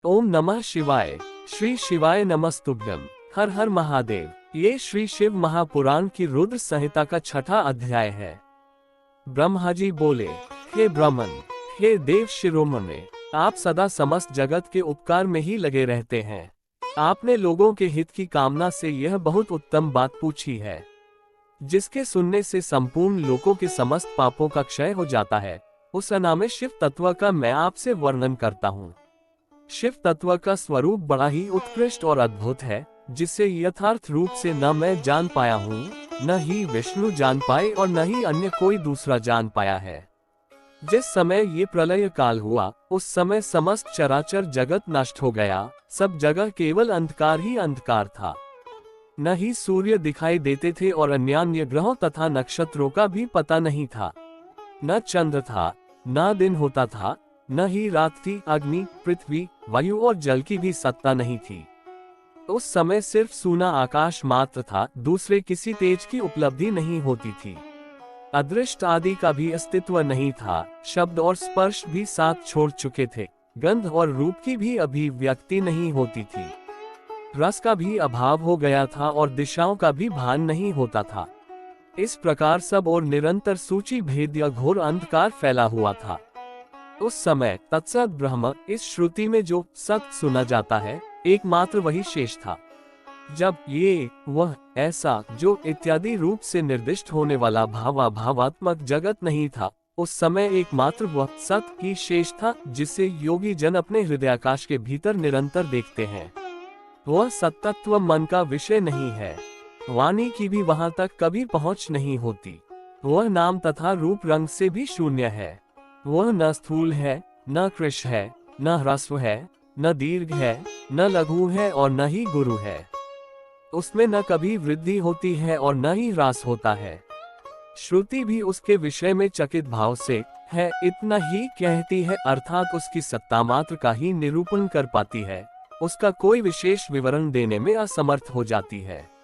ओम नमः शिवाय। श्री शिवाय नमस्तुभ्यम। हर हर महादेव। ये श्री शिव महापुराण की रुद्र संहिता का छठा अध्याय है। ब्रह्मा जी बोले, हे ब्राह्मण, हे देव शिरोमणि, आप सदा समस्त जगत के उपकार में ही लगे रहते हैं। आपने लोगों के हित की कामना से यह बहुत उत्तम बात पूछी है, जिसके सुनने से संपूर्ण लोगों के समस्त पापों का क्षय हो जाता है। उस अनामय शिव तत्व का मैं आपसे वर्णन करता हूँ। शिव तत्व का स्वरूप बड़ा ही उत्कृष्ट और अद्भुत है, जिसे यथार्थ रूप से न मैं जान पाया हूँ, न ही विष्णु जान पाए और न ही अन्य कोई दूसरा जान पाया है। जिस समय ये प्रलय काल हुआ, उस समय समस्त चराचर जगत नष्ट हो गया। सब जगह केवल अंधकार ही अंधकार था। न ही सूर्य दिखाई देते थे और अन्य ग्रहों तथा नक्षत्रों का भी पता नहीं था। न चंद्र था, न दिन होता था, न ही रात थी। अग्नि, पृथ्वी, वायु और जल की भी सत्ता नहीं थी। उस समय सिर्फ सूना आकाश मात्र था, दूसरे किसी तेज की उपलब्धि नहीं होती थी। अदृष्ट आदि का भी अस्तित्व नहीं था। शब्द और स्पर्श भी साथ छोड़ चुके थे। गंध और रूप की भी अभिव्यक्ति नहीं होती थी। रस का भी अभाव हो गया था और दिशाओं का भी भान नहीं होता था। इस प्रकार सब और निरंतर सूची भेद या घोर अंधकार फैला हुआ था। उस समय तत्सत ब्रह्म, इस श्रुति में जो सत्य सुना जाता है, एकमात्र वही शेष था। जब ये, वह, ऐसा, जो इत्यादि रूप से निर्दिष्ट होने वाला भावात्मक जगत नहीं था, उस समय एकमात्र वह सत्य ही शेष था, जिसे योगी जन अपने हृदयाकाश के भीतर निरंतर देखते हैं। वह सत्तत्व मन का विषय नहीं है। वाणी की भी वहां तक कभी पहुंच नहीं होती। वह नाम तथा रूप रंग से भी शून्य है। वह न स्थूल है, न कृश है, न ह्रस्व है, न दीर्घ है, न लघु है और न ही गुरु है। उसमें न कभी वृद्धि होती है और न ही ह्रास होता है। श्रुति भी उसके विषय में चकित भाव से है इतना ही कहती है, अर्थात उसकी सत्ता मात्र का ही निरूपण कर पाती है। उसका कोई विशेष विवरण देने में असमर्थ हो जाती है।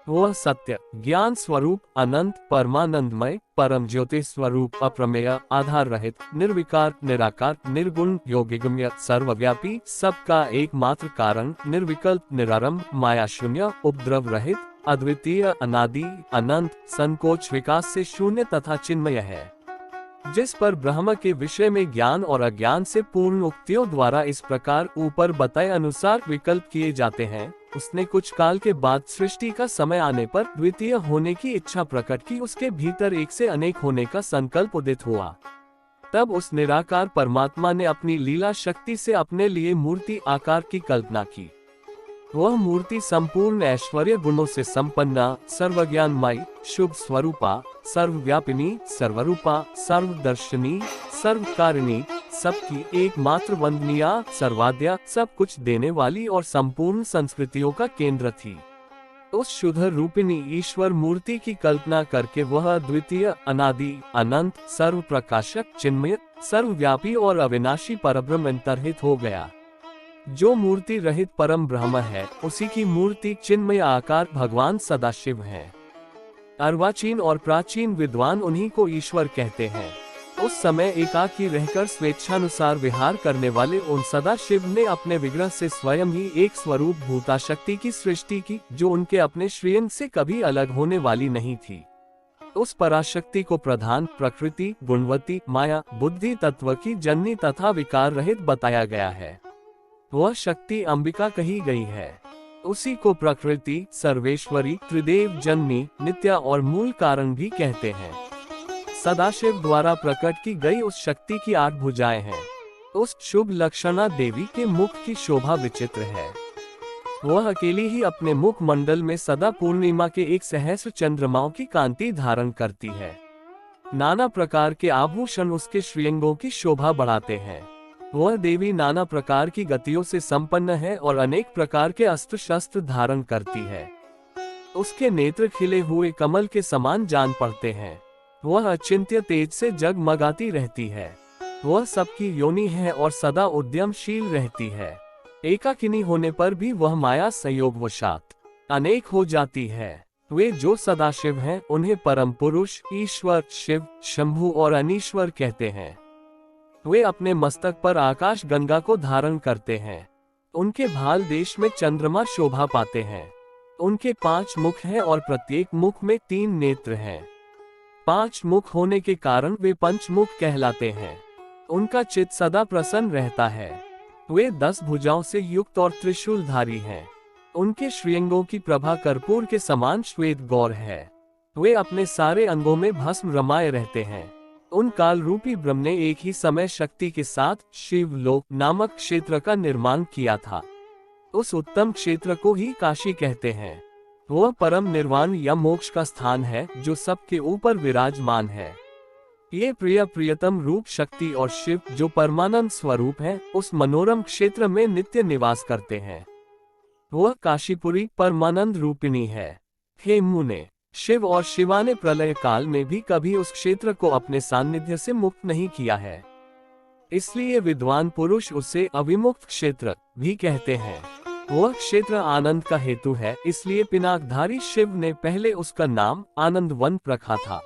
वह सत्य, ज्ञान स्वरूप, अनंत, परमानंदमय, परम ज्योति स्वरूप, अप्रमेय, आधार रहित, निर्विकार, निराकार, निर्गुण, योगिगम्य, सर्वव्यापी, सबका एकमात्र कारण, निर्विकल्प, निरारंभ, माया शून्य, उपद्रव रहित, अद्वितीय, अनादि, अनंत, संकोच विकास से शून्य तथा चिन्मय है। जिस पर ब्रह्म के विषय में ज्ञान और अज्ञान से पूर्ण उक्तियों द्वारा इस प्रकार ऊपर बताए अनुसार विकल्प किए जाते हैं, उसने कुछ काल के बाद सृष्टि का समय आने पर द्वितीय होने की इच्छा प्रकट की। उसके भीतर एक से अनेक होने का संकल्प उदित हुआ। तब उस निराकार परमात्मा ने अपनी लीला शक्ति से अपने लिए मूर्ति आकार की कल्पना की। वह मूर्ति संपूर्ण ऐश्वर्य गुणों से संपन्ना, सर्वज्ञानमयी, शुभ स्वरूपा, सर्वव्यापिनी, सर्वरूपा, सर्वदर्शनी, सर्वकारिणी, सबकी एकमात्र वंदनीय, सर्वाद्या, सब कुछ देने वाली और संपूर्ण संस्कृतियों का केंद्र थी। उस शुद्ध रूपिणी ईश्वर मूर्ति की कल्पना करके वह द्वितीय, अनादि, अनंत, सर्व प्रकाशक, चिन्मय, सर्वव्यापी और अविनाशी परब्रह्म अंतर्हित हो गया। जो मूर्ति रहित परम ब्रह्म है, उसी की मूर्ति चिन्मय आकार भगवान सदाशिव है। अर्वाचीन और प्राचीन विद्वान उन्हीं को ईश्वर कहते हैं। उस समय एकाकी रहकर स्वेच्छानुसार विहार करने वाले उन सदाशिव ने अपने विग्रह से स्वयं ही एक स्वरूप भूता शक्ति की सृष्टि की, जो उनके अपने श्रेयन से कभी अलग होने वाली नहीं थी। उस पराशक्ति को प्रधान, प्रकृति, गुणवती, माया, बुद्धि तत्व की जननी तथा विकार रहित बताया गया है। वह शक्ति अंबिका कही गई है। उसी को प्रकृति, सर्वेश्वरी, त्रिदेव जननी, नित्या और मूल कारण भी कहते हैं। सदाशिव द्वारा प्रकट की गई उस शक्ति की 8 भुजाएं हैं। उस शुभ लक्षणा देवी के मुख की शोभा विचित्र है। वह अकेली ही अपने मुख मंडल में सदा पूर्णिमा के 1 सहस्र चंद्रमाओं की कांति धारण करती है। नाना प्रकार के आभूषण उसके श्रीअंगों की शोभा बढ़ाते हैं। वह देवी नाना प्रकार की गतियों से संपन्न है और अनेक प्रकार के अस्त्र शस्त्र धारण करती है। उसके नेत्र खिले हुए कमल के समान जान पड़ते हैं। वह अचिंत्य तेज से जगमगाती रहती है। वह सबकी योनि है और सदा उद्यमशील रहती है। एकाकिनी होने पर भी वह माया संयोगवशात अनेक हो जाती है। वे जो सदाशिव हैं, उन्हें परम पुरुष, ईश्वर, शिव, शंभु और अनीश्वर कहते हैं। वे अपने मस्तक पर आकाश गंगा को धारण करते हैं। उनके भाल देश में चंद्रमा शोभा पाते हैं। उनके 5 मुख हैं और प्रत्येक मुख में 3 नेत्र हैं। 5 मुख होने के कारण वे पंचमुख कहलाते हैं। उनका चित्त सदा प्रसन्न रहता है। वे 10 भुजाओं से युक्त और त्रिशूलधारी हैं। उनके श्रीअंगों की प्रभा कर्पूर के समान श्वेत गौर है। वे अपने सारे अंगों में भस्म रमाए रहते हैं। उन काल रूपी ब्रह्म ने एक ही समय शक्ति के साथ शिवलोक नामक क्षेत्र का निर्माण किया था। उस उत्तम क्षेत्र को ही काशी कहते हैं। वह परम निर्वाण या मोक्ष का स्थान है जो सबके ऊपर विराजमान है। ये प्रियतम रूप शक्ति और शिव जो परमानंद स्वरूप है, उस मनोरम क्षेत्र में नित्य निवास करते हैं। वह काशीपुरी परमानंद रूपिणी है। हे मुने, शिव और शिवा ने प्रलय काल में भी कभी उस क्षेत्र को अपने सान्निध्य से मुक्त नहीं किया है। इसलिए विद्वान पुरुष उसे अविमुक्त क्षेत्र भी कहते हैं। वह क्षेत्र आनंद का हेतु है, इसलिए पिनाकधारी शिव ने पहले उसका नाम आनंद वन रखा था।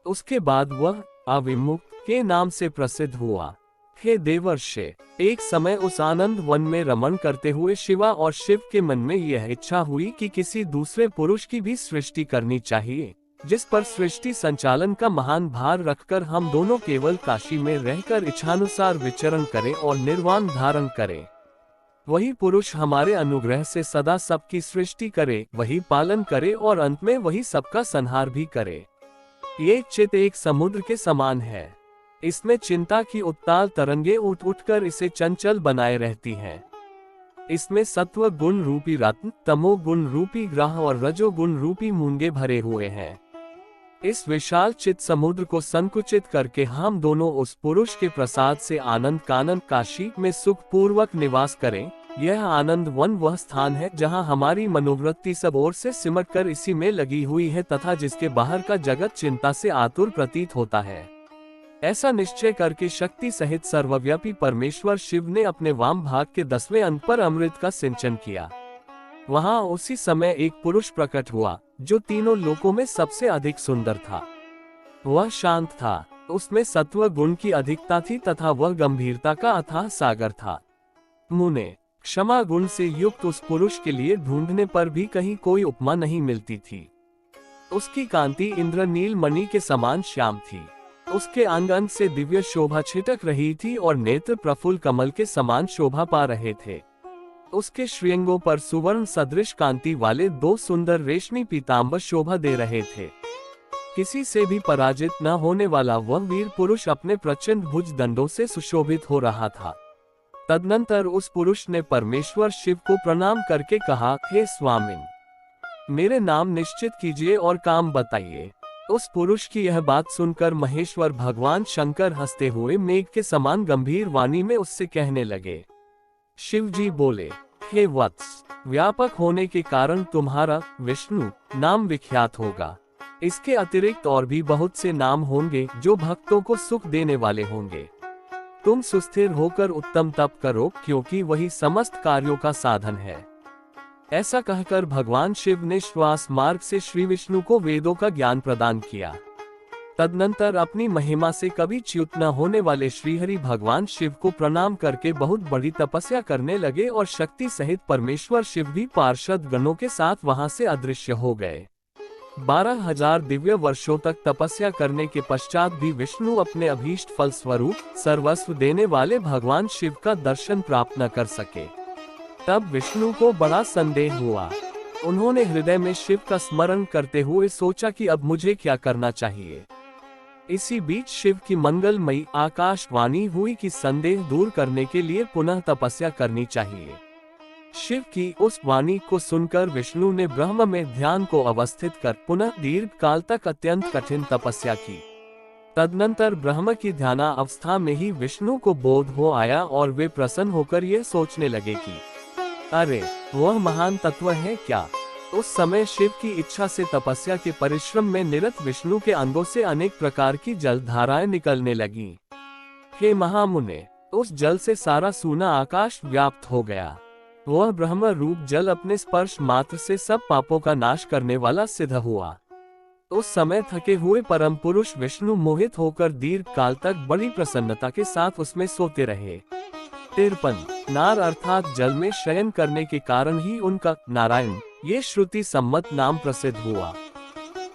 उसके बाद वह अविमुक्त के नाम से प्रसिद्ध हुआ। हे देवर्षे, एक समय उस आनंद वन में रमण करते हुए शिवा और शिव के मन में यह इच्छा हुई कि किसी दूसरे पुरुष की भी सृष्टि करनी चाहिए, जिस पर सृष्टि संचालन का महान भार रखकर हम दोनों केवल काशी में रहकर इच्छानुसार विचरण करें और निर्वाण धारण करें। वही पुरुष हमारे अनुग्रह से सदा सबकी सृष्टि करे, वही पालन करे और अंत में वही सबका संहार भी करे। ये चित्त एक समुद्र के समान है। इसमें चिंता की उत्ताल तरंगे उठ उठकर इसे चंचल बनाए रहती हैं। इसमें सत्व गुण रूपी रत्न, तमो गुण रूपी ग्रह और रजो गुण रूपी मूंगे भरे हुए हैं। इस विशाल चित्त समुद्र को संकुचित करके हम दोनों उस पुरुष के प्रसाद से आनंद कानन काशी में सुख पूर्वक निवास करें। यह आनंद वन वह स्थान है जहां हमारी मनोवृत्ति सब ओर से सिमट कर इसी में लगी हुई है तथा जिसके बाहर का जगत चिंता से आतुर प्रतीत होता है। ऐसा निश्चय करके शक्ति सहित सर्वव्यापी परमेश्वर शिव ने अपने वाम भाग के 10वें अंग पर अमृत का सिंचन किया। वहां उसी समय एक पुरुष प्रकट हुआ जो तीनों लोकों में सबसे अधिक सुंदर था। वह शांत था, उसमें सत्व गुण की अधिकता थी तथा वह गंभीरता का अथाह सागर था। मुने, क्षमा गुण से युक्त उस पुरुष के लिए ढूंढने पर भी कहीं कोई उपमा नहीं मिलती थी। उसकी कांति इंद्रनील मणि के समान श्याम थी। उसके अंग अंग से दिव्य शोभा छिटक रही थी और नेत्र प्रफुल्ल कमल के समान शोभा पा रहे थे। उसके श्रीअंगों पर सुवर्ण सदृश कांति वाले 2 सुंदर रेशमी पीतांबर शोभा दे रहे थे। किसी से भी पराजित न होने वाला वह वीर पुरुष अपने प्रचंड भुज दंडों से सुशोभित हो रहा था। तदनंतर उस पुरुष ने परमेश्वर शिव को प्रणाम करके कहा, हे स्वामिन, मेरे नाम निश्चित कीजिए और काम बताइए। उस पुरुष की यह बात सुनकर महेश्वर भगवान शंकर हंसते हुए मेघ के समान गंभीर वाणी में उससे कहने लगे। शिव जी बोले, हे वत्स, व्यापक होने के कारण तुम्हारा विष्णु नाम विख्यात होगा। इसके अतिरिक्त और भी बहुत से नाम होंगे जो भक्तों को सुख देने वाले होंगे। तुम सुस्थिर होकर उत्तम तप करो, क्योंकि वही समस्त कार्यों का साधन है। ऐसा कहकर भगवान शिव ने श्वास मार्ग से श्री विष्णु को वेदों का ज्ञान प्रदान किया। तदनंतर अपनी महिमा से कभी च्युत न होने वाले श्रीहरि भगवान शिव को प्रणाम करके बहुत बड़ी तपस्या करने लगे और शक्ति सहित परमेश्वर शिव भी पार्षद गणों के साथ वहां से अदृश्य हो गए। 12,000 दिव्य वर्षों तक तपस्या करने के पश्चात भी विष्णु अपने अभीष्ट फल स्वरूप सर्वस्व देने वाले भगवान शिव का दर्शन प्राप्त न कर सके। तब विष्णु को बड़ा संदेह हुआ। उन्होंने हृदय में शिव का स्मरण करते हुए सोचा कि अब मुझे क्या करना चाहिए। इसी बीच शिव की मंगलमयी आकाशवाणी हुई कि संदेह दूर करने के लिए पुनः तपस्या करनी चाहिए। शिव की उस वाणी को सुनकर विष्णु ने ब्रह्म में ध्यान को अवस्थित कर पुनः दीर्घ काल तक अत्यंत कठिन तपस्या की। तदनंतर ब्रह्म की ध्याना अवस्था में ही विष्णु को बोध हो आया और वे प्रसन्न होकर ये सोचने लगे कि अरे, वह महान तत्व है क्या। उस समय शिव की इच्छा से तपस्या के परिश्रम में निरत विष्णु के अंगों से अनेक प्रकार की जलधाराएं निकलने लगीं। हे महामुने, उस जल से सारा सूना आकाश व्याप्त हो गया। वह ब्रह्म रूप जल अपने स्पर्श मात्र से सब पापों का नाश करने वाला सिद्ध हुआ। उस समय थके हुए परम पुरुष विष्णु मोहित होकर दीर्घ काल तक बड़ी प्रसन्नता के साथ उसमें सोते रहे। 53 नार अर्थात जल में शयन करने के कारण ही उनका नारायण ये श्रुति सम्मत नाम प्रसिद्ध हुआ।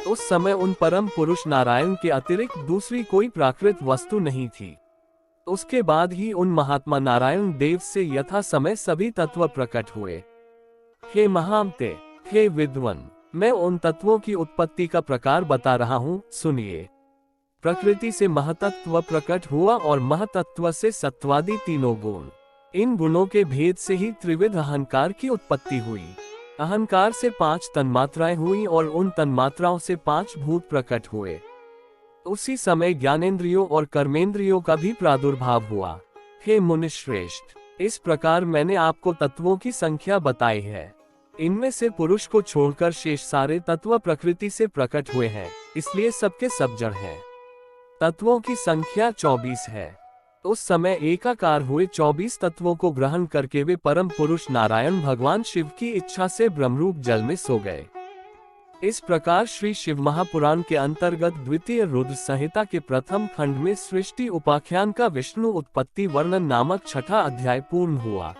उस समय उन परम पुरुष नारायण के अतिरिक्त दूसरी कोई प्राकृत वस्तु नहीं थी। उसके बाद ही उन महात्मा नारायण देव से यथा समय सभी तत्व प्रकट हुए। हे महामते, हे विद्वन, मैं उन तत्वों की उत्पत्ति का प्रकार बता रहा हूँ, सुनिए। प्रकृति से महतत्व प्रकट हुआ और महतत्व से सत्वादि तीनों गुण। इन गुणों के भेद से ही त्रिविध अहंकार की उत्पत्ति हुई। अहंकार से 5 तन्मात्राएं हुई और उन तन्मात्राओं से 5 भूत प्रकट हुए। उसी समय ज्ञानेंद्रियों और कर्मेंद्रियों का भी प्रादुर्भाव हुआ। हे मुनिश्रेष्ठ, इस प्रकार मैंने आपको तत्वों की संख्या बताई है। इनमें से पुरुष को छोड़कर शेष सारे तत्व प्रकृति से प्रकट हुए हैं, इसलिए सबके सब जड़ हैं। तत्वों की संख्या 24 है। उस समय एकाकार हुए 24 तत्वों को ग्रहण करके वे परम पुरुष नारायण भगवान शिव की इच्छा से ब्रह्मरूप जल में सो गए। इस प्रकार श्री शिव महापुराण के अंतर्गत द्वितीय रुद्र संहिता के प्रथम खंड में सृष्टि उपाख्यान का विष्णु उत्पत्ति वर्णन नामक छठा अध्याय पूर्ण हुआ।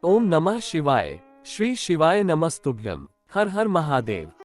ओम नमः शिवाय। श्री शिवाय नमस्तुभ्यम। हर हर महादेव।